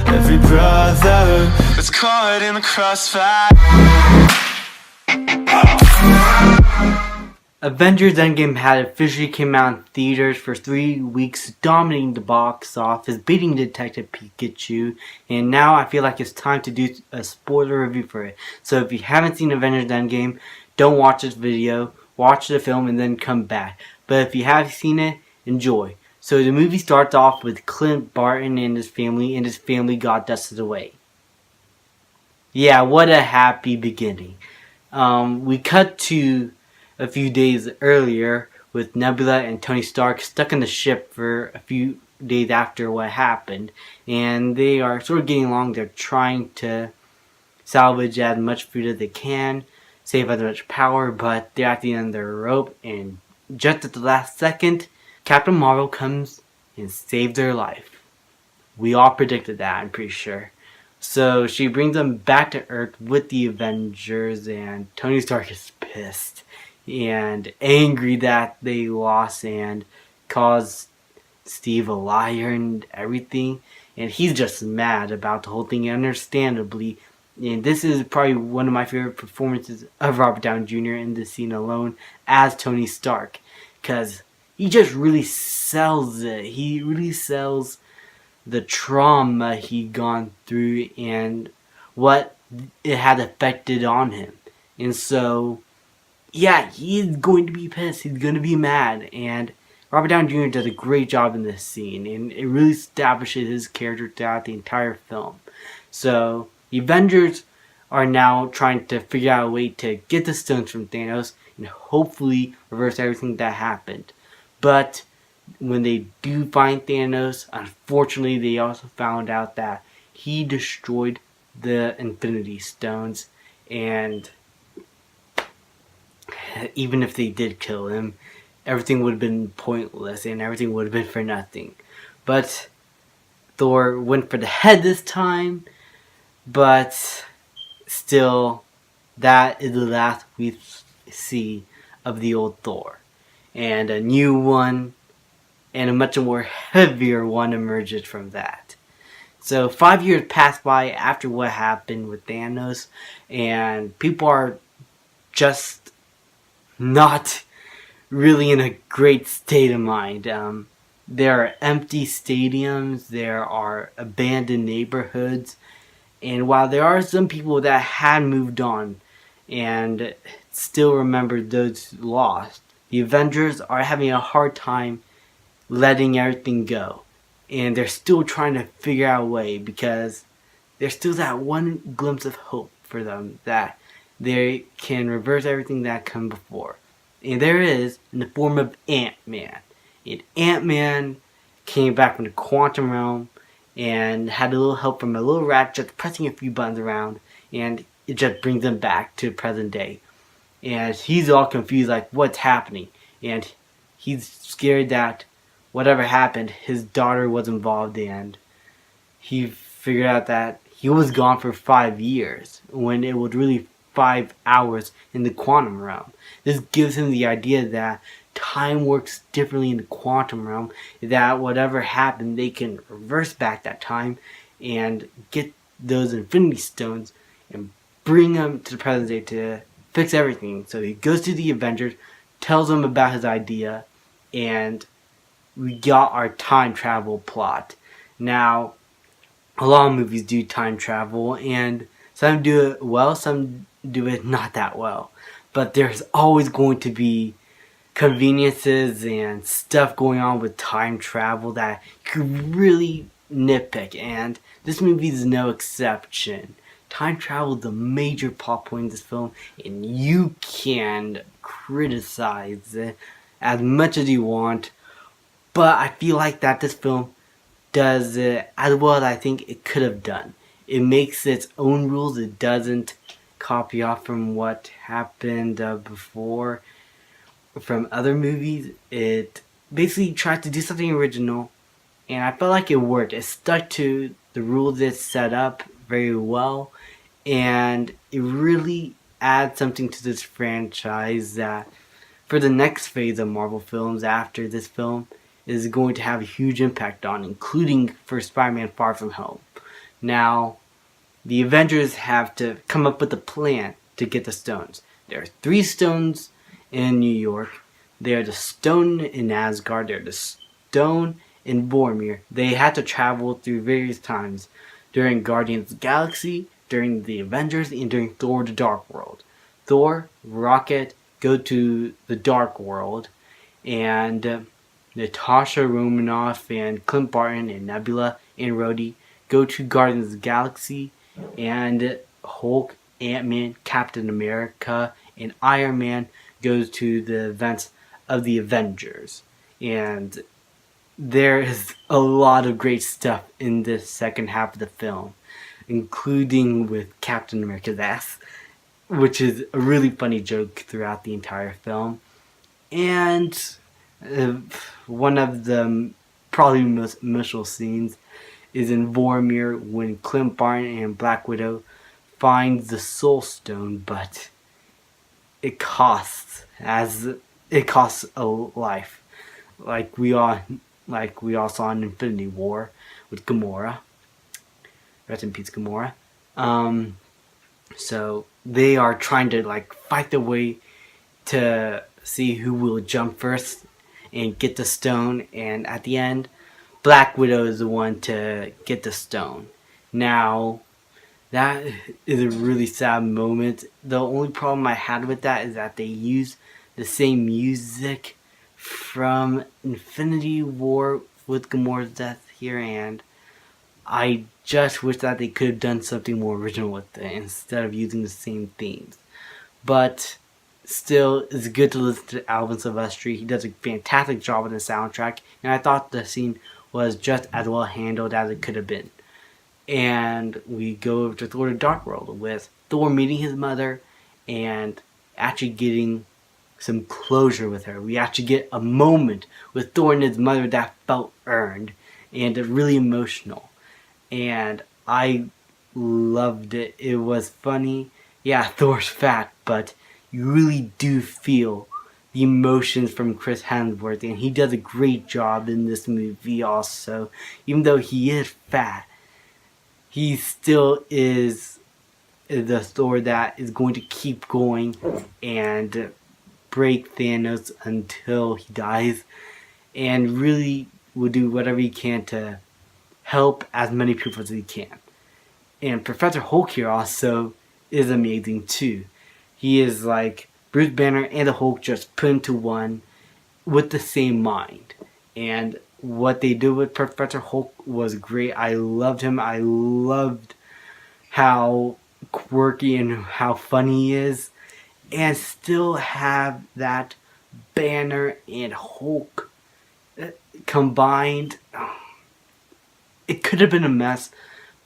every brother was caught in the crossfire. Avengers Endgame had officially came out in theaters for 3 weeks, dominating the box office, beating Detective Pikachu, and now I feel like it's time to do a spoiler review for it. So if you haven't seen Avengers Endgame, don't watch this video, watch the film and then come back. But if you have seen it, enjoy. So the movie starts off with Clint Barton and his family got dusted away. Yeah, what a happy beginning. We cut to a few days earlier with Nebula and Tony Stark stuck in the ship for a few days after what happened, and they are sort of getting along. They're trying to salvage as much food as they can, save as much power, but they're at the end of their rope, and just at the last second, Captain Marvel comes and saves their life. We all predicted that, I'm pretty sure. So she brings them back to Earth with the Avengers, and Tony Stark is pissed and angry that they lost and caused Steve a liar and everything. And he's just mad about the whole thing, understandably. And this is probably one of my favorite performances of Robert Downey Jr. in this scene alone as Tony Stark. Because he just really sells it. He really sells the trauma he'd gone through and what it had affected on him. And so, yeah, he's going to be pissed. He's going to be mad. And Robert Downey Jr. does a great job in this scene. And it really establishes his character throughout the entire film. So, the Avengers are now trying to figure out a way to get the stones from Thanos and hopefully reverse everything that happened. But when they do find Thanos, unfortunately they also found out that he destroyed the Infinity Stones, and even if they did kill him, everything would have been pointless and everything would have been for nothing. But Thor went for the head this time, but still, that is the last we see of the old Thor. And a new one, and a much more heavier one, emerges from that. So 5 years pass by after what happened with Thanos, and people are just not really in a great state of mind. There are empty stadiums, there are abandoned neighborhoods, and while there are some people that had moved on and still remember those lost, the Avengers are having a hard time letting everything go. And they're still trying to figure out a way, because there's still that one glimpse of hope for them that they can reverse everything that come before. And there is, in the form of Ant-Man. And Ant-Man came back from the quantum realm and had a little help from a little rat just pressing a few buttons around, and it just brings him back to present day. And he's all confused, like, what's happening? And he's scared that whatever happened, his daughter was involved, and he figured out that he was gone for 5 years when it was really 5 hours in the quantum realm. This gives him the idea that time works differently in the quantum realm, that whatever happened, they can reverse back that time and get those Infinity Stones and bring them to the present day to fix everything. So he goes to the Avengers, tells them about his idea, and we got our time travel plot. Now, a lot of movies do time travel, and some do it well, some do it not that well. But there's always going to be conveniences and stuff going on with time travel that you could really nitpick, and this movie is no exception. Time travel is a major plot point in this film, and you can criticize it as much as you want, but I feel like that this film does it as well as I think it could have done. It makes its own rules. It doesn't copy off from what happened before from other movies. It basically tries to do something original, and I felt like it worked. It stuck to the rules it set up very well, and it really adds something to this franchise that for the next phase of Marvel films after this film is going to have a huge impact on, including for Spider-Man Far From Home. Now, the Avengers have to come up with a plan to get the stones. There are 3 stones in New York. They are the stone in Asgard. They're the stone in Vormir. They had to travel through various times during Guardians of the Galaxy, during the Avengers, and during Thor the Dark World. Thor, Rocket go to the Dark World, and Natasha Romanoff and Clint Barton and Nebula and Rhodey go to Guardians of the Galaxy, and Hulk, Ant-Man, Captain America, and Iron Man goes to the events of the Avengers. And there is a lot of great stuff in this second half of the film, including with Captain America's ass, which is a really funny joke throughout the entire film. And one of the probably most emotional scenes is in Vormir when Clint Barton and Black Widow find the Soul Stone, but it costs a life, like we all saw in Infinity War with Gamora. Rest in peace, Gamora. So they are trying to fight their way to see who will jump first and get the stone, and at the end, Black Widow is the one to get the stone. Now, that is a really sad moment. The only problem I had with that is that they use the same music from Infinity War with Gamora's death here, and I just wish that they could have done something more original with it instead of using the same themes. But still, it's good to listen to Alvin Silvestri. He does a fantastic job on the soundtrack, and I thought the scene was just as well handled as it could have been. And we go over to Thor the Dark World with Thor meeting his mother and actually getting some closure with her. We actually get a moment with Thor and his mother that felt earned and really emotional. And I loved it. It was funny. Yeah, Thor's fat, but you really do feel the emotions from Chris Hemsworth, and he does a great job in this movie also. Even though he is fat, he still is the Thor that is going to keep going and break Thanos until he dies, and really will do whatever he can to help as many people as he can. And Professor Hulk here also is amazing too. He is like Bruce Banner and the Hulk just put into one with the same mind. And what they did with Professor Hulk was great. I loved him. I loved how quirky and how funny he is. And still have that Banner and Hulk combined. It could have been a mess,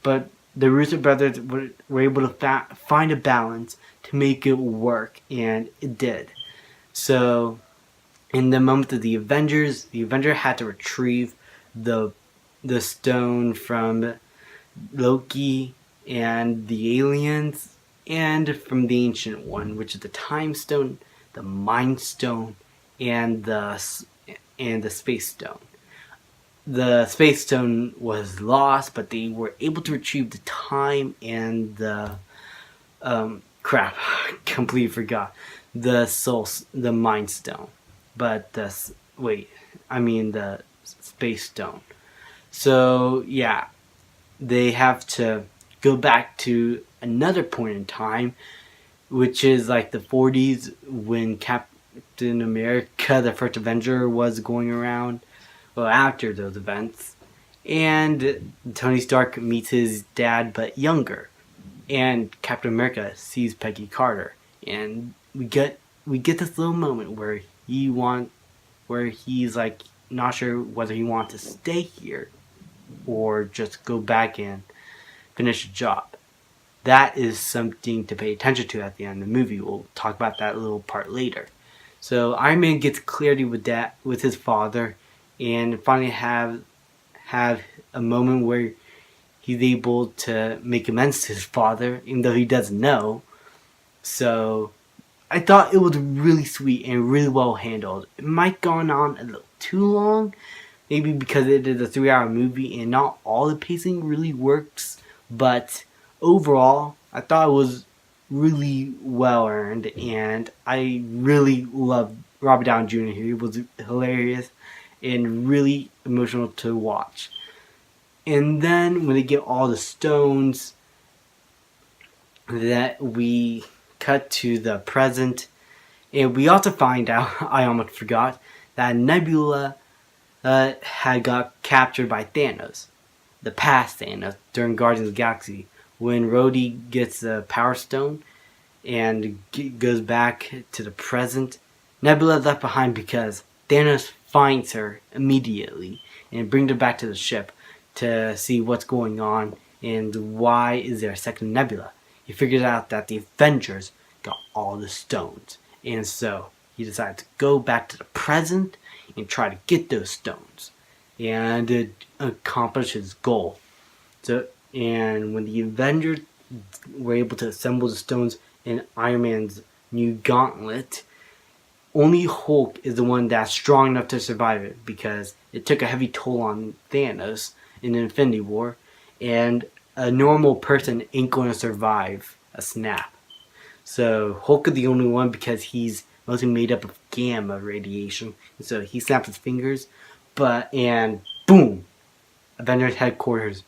but the Russo brothers were able to find a balance to make it work, and it did. So, in the moment of the Avengers had to retrieve the stone from Loki and the aliens, and from the Ancient One, which is the Time Stone, the Mind Stone, and the Space Stone. The Space Stone was lost, but they were able to retrieve the time and the completely forgot the Mind Stone, but the Space Stone. So yeah, they have to go back to another point in time, which is like the 40s when Captain America, the first Avenger, was going around. Well, after those events, and Tony Stark meets his dad but younger, and Captain America sees Peggy Carter, and we get this little moment where he's like not sure whether he wants to stay here or just go back and finish the job. That is something to pay attention to at the end of the movie. We'll talk about that little part later. So Iron Man gets clarity with his father, and finally have a moment where he's able to make amends to his father, even though he doesn't know. So I thought it was really sweet and really well handled. It might have gone on a little too long, maybe because it is a 3-hour movie and not all the pacing really works But overall, I thought it was really well earned, and I really loved Robert Downey Jr. He was hilarious and really emotional to watch. And then when they get all the stones, that we cut to the present, and we also find out, I almost forgot, that Nebula had got captured by Thanos, the past Thanos, during Guardians of the Galaxy, when Rhodey gets the Power Stone and goes back to the present. Nebula left behind because Thanos finds her immediately and brings her back to the ship to see what's going on and why is there a second Nebula. He figures out that the Avengers got all the stones, and so he decides to go back to the present and try to get those stones and accomplish his goal. So, and when the Avengers were able to assemble the stones in Iron Man's new gauntlet, only Hulk is the one that's strong enough to survive it, because it took a heavy toll on Thanos in Infinity War, and a normal person ain't going to survive a snap. So Hulk is the only one, because he's mostly made up of gamma radiation. So he snaps his fingers, and boom, Avengers headquarters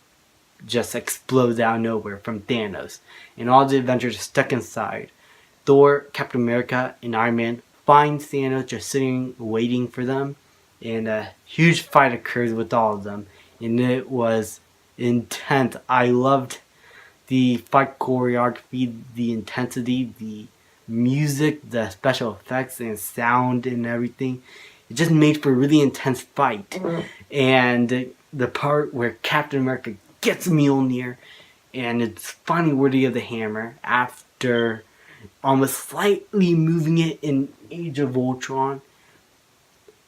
just explodes out of nowhere from Thanos, and all the Avengers are stuck inside. Thor, Captain America, and Iron Man find Thanos just sitting waiting for them, and a huge fight occurs with all of them, and it was intense. I loved the fight choreography, the intensity, the music, the special effects and sound and everything. It just made for a really intense fight. And the part where Captain America gets Mjolnir, and it's finally worthy of the hammer after almost slightly moving it in Age of Ultron.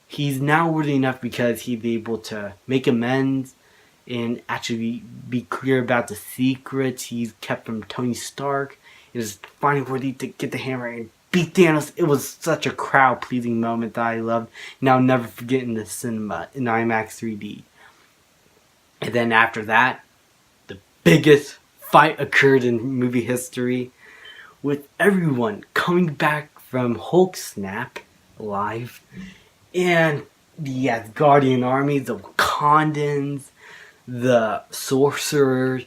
He's now worthy enough because he's able to make amends and actually be clear about the secrets he's kept from Tony Stark. It is finally worthy to get the hammer and beat Thanos. It was such a crowd-pleasing moment that I loved, and I'll never forget in the cinema, in IMAX 3D. And then after that, the biggest fight occurred in movie history, with everyone coming back from Hulk Snap alive, and the Asgardian army, the Wakandans, the Sorcerers,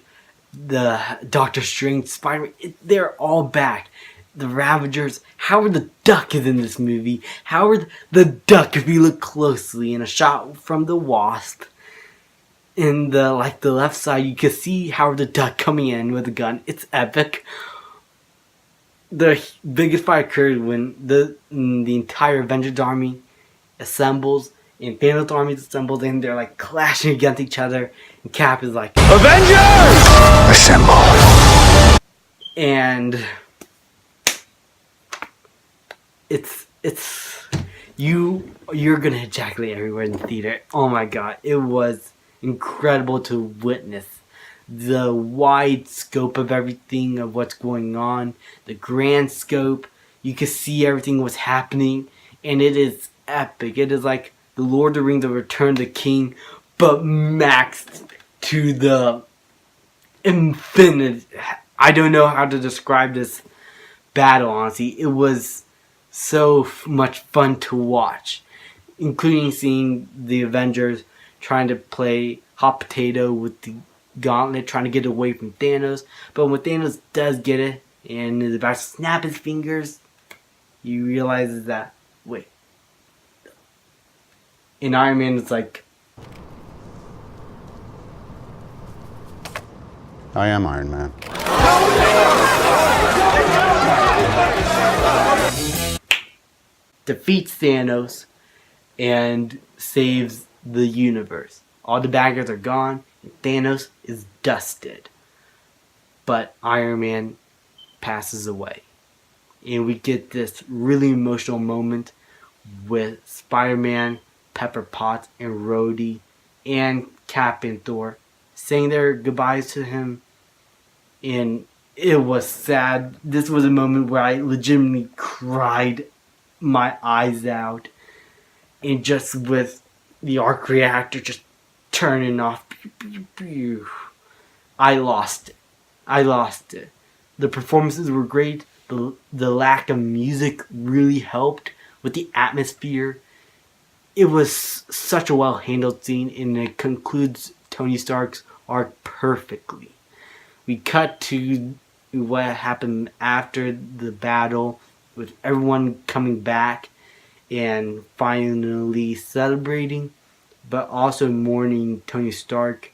the Doctor Strange, Spider-Man, they're all back. The Ravagers, Howard the Duck is in this movie. Howard the Duck, if you look closely, in a shot from the Wasp, in the left side, you can see Howard the Duck coming in with a gun. It's epic. The biggest fight occurred when the entire Avengers army assembles, and Thanos' army assembles, and they're like clashing against each other. And Cap is like, "Avengers! Assemble!" And you're gonna ejaculate everywhere in the theater. Oh my god, it was incredible to witness the wide scope of everything, of what's going on, the grand scope. You can see everything was happening, and it is epic. It is like the Lord of the Rings of Return of the King, but maxed to the infinite. I don't know how to describe this battle, honestly. It was so much fun to watch, including seeing the Avengers trying to play hot potato with the gauntlet, trying to get away from Thanos. But when Thanos does get it and is about to snap his fingers, you realize that, wait. And Iron Man is like, I am Iron Man. defeats Thanos and saves the universe. All the bad guys are gone, and Thanos is dusted. But Iron Man passes away. And we get this really emotional moment with Spider-Man, Pepper Potts, and Rhodey, and Cap and Thor saying their goodbyes to him. And it was sad. This was a moment where I legitimately cried my eyes out. And just with the arc reactor just turning off, I lost it. I lost it. The performances were great. The lack of music really helped with the atmosphere. It was such a well handled scene, and it concludes Tony Stark's arc perfectly. We cut to what happened after the battle, with everyone coming back and finally celebrating, but also mourning Tony Stark.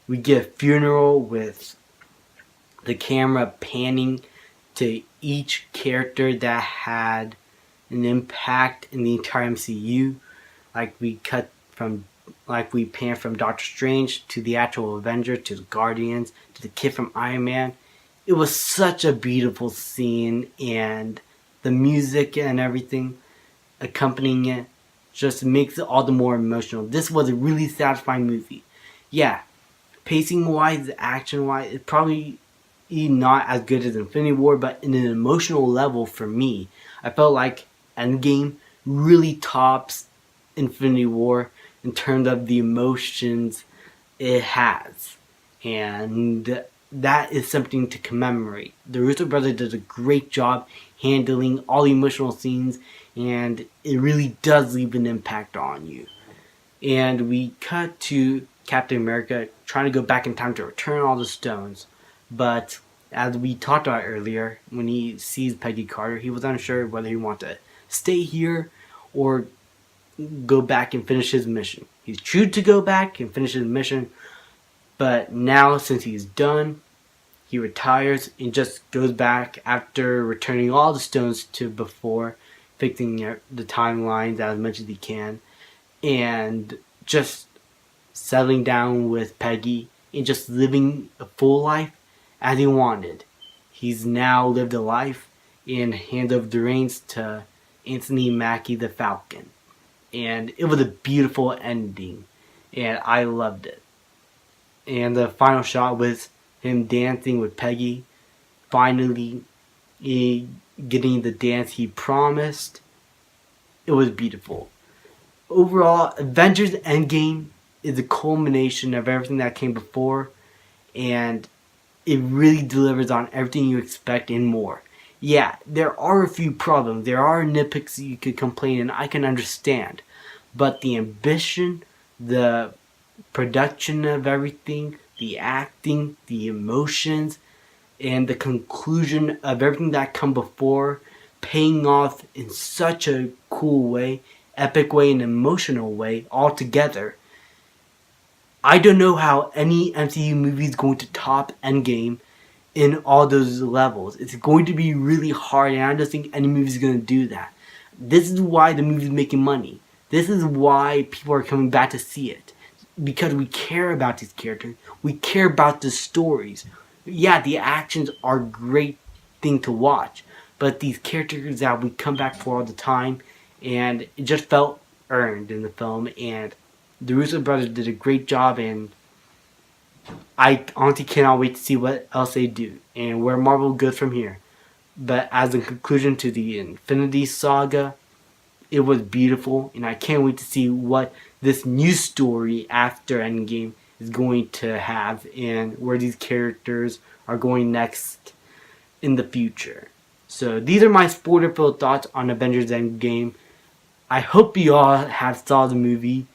We get a funeral with the camera panning to each character that had an impact in the entire MCU. We pan from Doctor Strange to the actual Avengers to the Guardians to the kid from Iron Man. It was such a beautiful scene, and the music and everything accompanying it just makes it all the more emotional. This was a really satisfying movie. Yeah, pacing wise, action wise, it's probably not as good as Infinity War, but in an emotional level for me, I felt like Endgame really tops Infinity War in terms of the emotions it has. And that is something to commemorate. The Russo brothers did a great job handling all the emotional scenes, and it really does leave an impact on you. And we cut to Captain America trying to go back in time to return all the stones. But as we talked about earlier, when he sees Peggy Carter, he was unsure whether he wanted to stay here or go back and finish his mission. He's choosing to go back and finish his mission, but now since he's done, he retires and just goes back after returning all the stones to before, fixing the timelines as much as he can, and just settling down with Peggy and just living a full life as he wanted. He's now lived a life and hands over the reins to Anthony Mackie the Falcon. And it was a beautiful ending, and I loved it. And the final shot was him dancing with Peggy, finally getting the dance he promised. It was beautiful. Overall, Avengers Endgame is a culmination of everything that came before, and it really delivers on everything you expect and more. Yeah, there are a few problems. There are nitpicks you could complain, and I can understand. But the ambition, the production of everything, the acting, the emotions, and the conclusion of everything that come before, paying off in such a cool way, epic way, and emotional way all together. I don't know how any MCU movie is going to top Endgame in all those levels. It's going to be really hard, and I don't think any movie is going to do that. This is why the movie is making money. This is why people are coming back to see it. Because we care about these characters. We care about the stories. Yeah, the actions are a great thing to watch. But these characters that we come back for all the time, and it just felt earned in the film. And the Russo brothers did a great job, and I honestly cannot wait to see what else they do and where Marvel goes from here. But as a conclusion to the Infinity Saga, it was beautiful, and I can't wait to see what this new story after Endgame is going to have and where these characters are going next in the future. So these are my spoiler-filled thoughts on Avengers Endgame. I hope you all have saw the movie,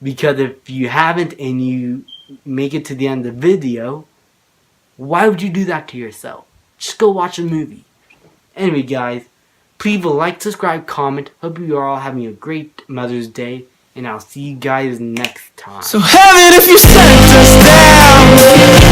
because if you haven't and you make it to the end of the video, why would you do that to yourself? Just go watch the movie. Anyway, guys, please like, subscribe, comment. Hope you are all having a great Mother's Day, and I'll see you guys next time. So heaven if you sent us down.